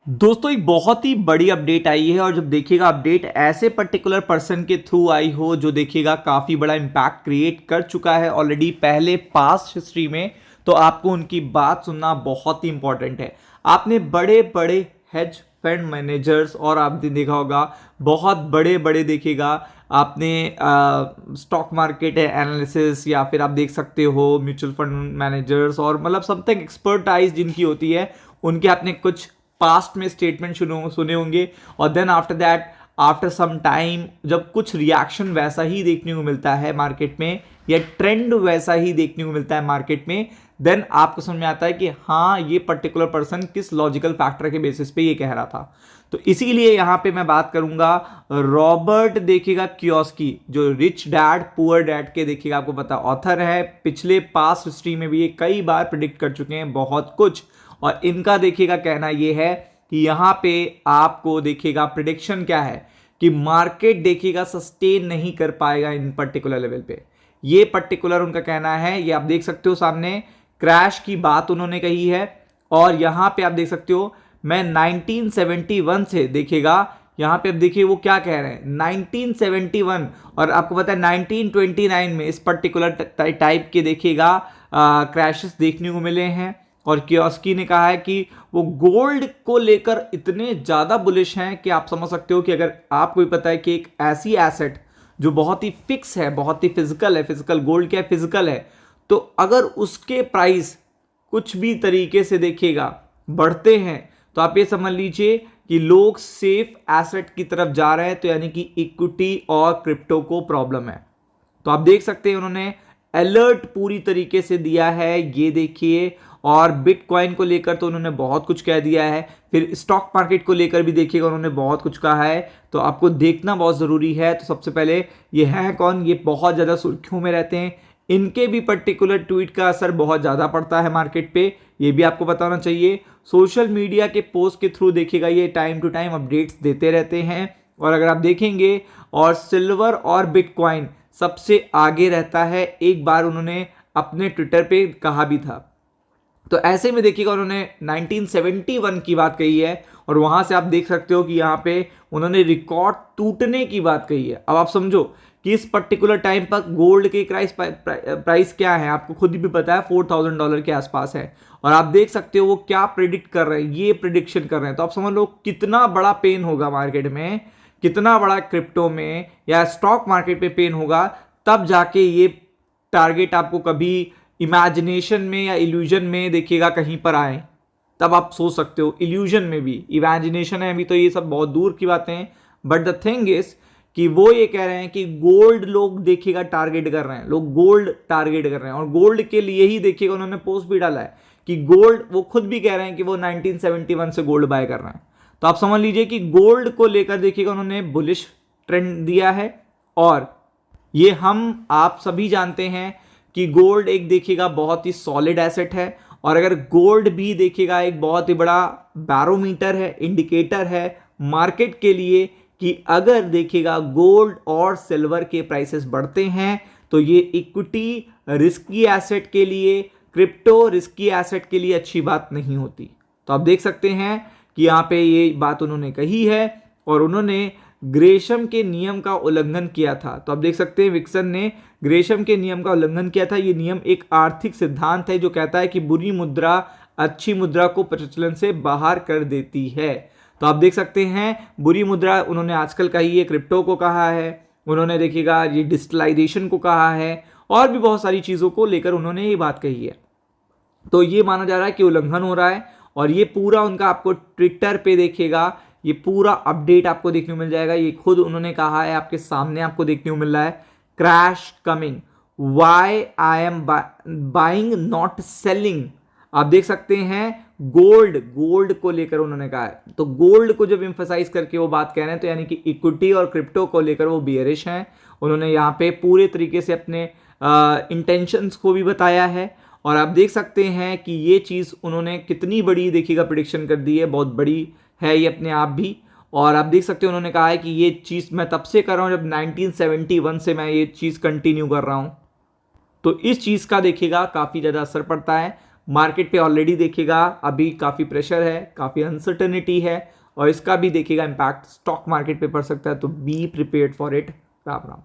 दोस्तों एक बहुत ही बड़ी अपडेट आई है और जब देखिएगा अपडेट ऐसे पर्टिकुलर पर्सन के थ्रू आई हो जो देखिएगा काफ़ी बड़ा इम्पैक्ट क्रिएट कर चुका है ऑलरेडी पहले पास्ट हिस्ट्री में, तो आपको उनकी बात सुनना बहुत ही इंपॉर्टेंट है। आपने बड़े बड़े हेज फंड मैनेजर्स और आपने देखा होगा बहुत बड़े बड़े देखिएगा आपने स्टॉक मार्केट एनालिसिस या फिर आप देख सकते हो म्यूचुअल फंड मैनेजर्स और मतलब समथिंग एक्सपर्टाइज जिनकी होती है उनके आपने कुछ पास्ट में स्टेटमेंट सुने होंगे और then after that after some time जब कुछ रिएक्शन वैसा ही देखने को मिलता है मार्केट में या ट्रेंड वैसा ही देखने को मिलता है मार्केट में, देन आपको समझ में आता है कि हाँ ये पर्टिकुलर पर्सन किस लॉजिकल फैक्टर के बेसिस पे ये कह रहा था। तो इसीलिए यहां पे मैं बात करूंगा रॉबर्ट देखिएगा कियोस्की जो रिच डैड पुअर डैड के देखिएगा आपको पता ऑथर है, पिछले पास्ट हिस्ट्री में भी ये कई बार प्रिडिक्ट कर चुके हैं बहुत कुछ। और इनका देखिएगा कहना यह है कि यहां पे आपको देखिएगा प्रिडिक्शन क्या है कि मार्केट देखिएगा सस्टेन नहीं कर पाएगा इन पर्टिकुलर लेवल पे। ये पर्टिकुलर उनका कहना है, ये आप देख सकते हो सामने क्रैश की बात उन्होंने कही है। और यहां पे आप देख सकते हो मैं 1971 से देखिएगा यहां पे अब देखिए वो क्या कह रहे हैं 1971 और आपको पता है 1929 में इस पर्टिकुलर टाइप के देखिएगा क्रैशेस देखने को मिले हैं। और कियोस्की ने कहा है कि वो गोल्ड को लेकर इतने ज़्यादा बुलिश हैं कि आप समझ सकते हो कि अगर आपको भी पता है कि एक ऐसी एसेट जो बहुत ही फिक्स है, बहुत ही फिजिकल है, फिजिकल गोल्ड क्या है फिजिकल है, तो अगर उसके प्राइस कुछ भी तरीके से देखिएगा बढ़ते हैं तो आप ये समझ लीजिए कि लोग सेफ एसेट की तरफ जा रहे हैं, तो यानी कि इक्विटी और क्रिप्टो को प्रॉब्लम है। तो आप देख सकते हैं उन्होंने अलर्ट पूरी तरीके से दिया है, ये देखिए। और बिटकॉइन को लेकर तो उन्होंने बहुत कुछ कह दिया है, फिर स्टॉक मार्केट को लेकर भी देखिएगा उन्होंने बहुत कुछ कहा है, तो आपको देखना बहुत ज़रूरी है। तो सबसे पहले ये है कौन, ये बहुत ज़्यादा सुर्खियों में रहते हैं, इनके भी पर्टिकुलर ट्वीट का असर बहुत ज़्यादा पड़ता है मार्केट पे, ये भी आपको पता होना चाहिए। सोशल मीडिया के पोस्ट के थ्रू देखिएगा ये टाइम टू टाइम अपडेट्स देते रहते हैं। और अगर आप देखेंगे और सिल्वर और बिटकॉइन सबसे आगे रहता है, एक बार उन्होंने अपने ट्विटर पे कहा भी था। तो ऐसे में देखिएगा उन्होंने 1971 की बात कही है और वहां से आप देख सकते हो कि यहाँ पे उन्होंने रिकॉर्ड टूटने की बात कही है। अब आप समझो कि इस पर्टिकुलर टाइम पर गोल्ड के प्राइस क्या है, आपको खुद भी पता है $4,000 के आसपास है। और आप देख सकते हो वो क्या प्रिडिक्ट कर रहे हैं, ये प्रिडिक्शन कर रहे हैं। तो आप समझ लो कितना बड़ा पेन होगा मार्केट में, कितना बड़ा क्रिप्टो में या स्टॉक मार्केट पे पेन होगा, तब जाके ये टारगेट आपको कभी इमेजिनेशन में या इल्यूजन में देखिएगा कहीं पर आए, तब आप सोच सकते हो। इल्यूजन में भी, इमेजिनेशन है अभी तो ये सब बहुत दूर की बातें हैं, बट द थिंग इज कि वो ये कह रहे हैं कि गोल्ड लोग देखिएगा टारगेट कर रहे हैं, लोग गोल्ड टारगेट कर रहे हैं। और गोल्ड के लिए ही देखिएगा उन्होंने पोस्ट भी डाला है कि गोल्ड, वो खुद भी कह रहे हैं कि वो 1971 से गोल्ड बाय कर रहे हैं। तो आप समझ लीजिए कि गोल्ड को लेकर देखिएगा उन्होंने बुलिश ट्रेंड दिया है। और ये हम आप सभी जानते हैं कि गोल्ड एक देखिएगा बहुत ही सॉलिड एसेट है। और अगर गोल्ड भी देखिएगा एक बहुत ही बड़ा बैरोमीटर है, इंडिकेटर है मार्केट के लिए कि अगर देखिएगा गोल्ड और सिल्वर के प्राइसेस बढ़ते हैं तो ये इक्विटी रिस्की एसेट के लिए, क्रिप्टो रिस्की एसेट के लिए अच्छी बात नहीं होती। तो आप देख सकते हैं कि यहाँ पे ये बात उन्होंने कही है और उन्होंने ग्रेशम के नियम का उल्लंघन किया था। तो आप देख सकते हैं विक्सन ने ग्रेशम के नियम का उल्लंघन किया था। ये नियम एक आर्थिक सिद्धांत है जो कहता है कि बुरी मुद्रा अच्छी मुद्रा को प्रचलन से बाहर कर देती है। तो आप देख सकते हैं बुरी मुद्रा उन्होंने आजकल कही है, क्रिप्टो को कहा है, उन्होंने देखिएगा ये डिजिटलाइजेशन को कहा है और भी बहुत सारी चीज़ों को लेकर उन्होंने ये बात कही है। तो ये माना जा रहा है कि उल्लंघन हो रहा है और ये पूरा उनका आपको ट्विटर पे देखिएगा ये पूरा अपडेट आपको देखने को मिल जाएगा। ये खुद उन्होंने कहा है, आपके सामने आपको देखने को मिल रहा है, crash coming, why I am buying not selling. आप देख सकते हैं गोल्ड को लेकर उन्होंने कहा है। तो गोल्ड को जब एम्फसाइज करके वो बात कह रहे हैं तो यानी कि इक्विटी और क्रिप्टो को लेकर वो बियरिश हैं। उन्होंने यहाँ पे पूरे तरीके से अपने इंटेंशंस को भी बताया है। और आप देख सकते हैं कि ये चीज़ उन्होंने कितनी बड़ी देखिएगा प्रिडिक्शन कर दी है, बहुत बड़ी है ये अपने आप भी। और आप देख सकते हो उन्होंने कहा है कि ये चीज़ मैं तब से कर रहा हूँ जब 1971 से मैं ये चीज़ कंटिन्यू कर रहा हूँ। तो इस चीज़ का देखिएगा काफ़ी ज़्यादा असर पड़ता है मार्केट पे ऑलरेडी देखिएगा अभी काफ़ी प्रेशर है, काफ़ी अनसर्टनिटी है और इसका भी देखिएगा इम्पैक्ट स्टॉक मार्केट पे पड़ सकता है, तो be prepared for it. Ram Ram.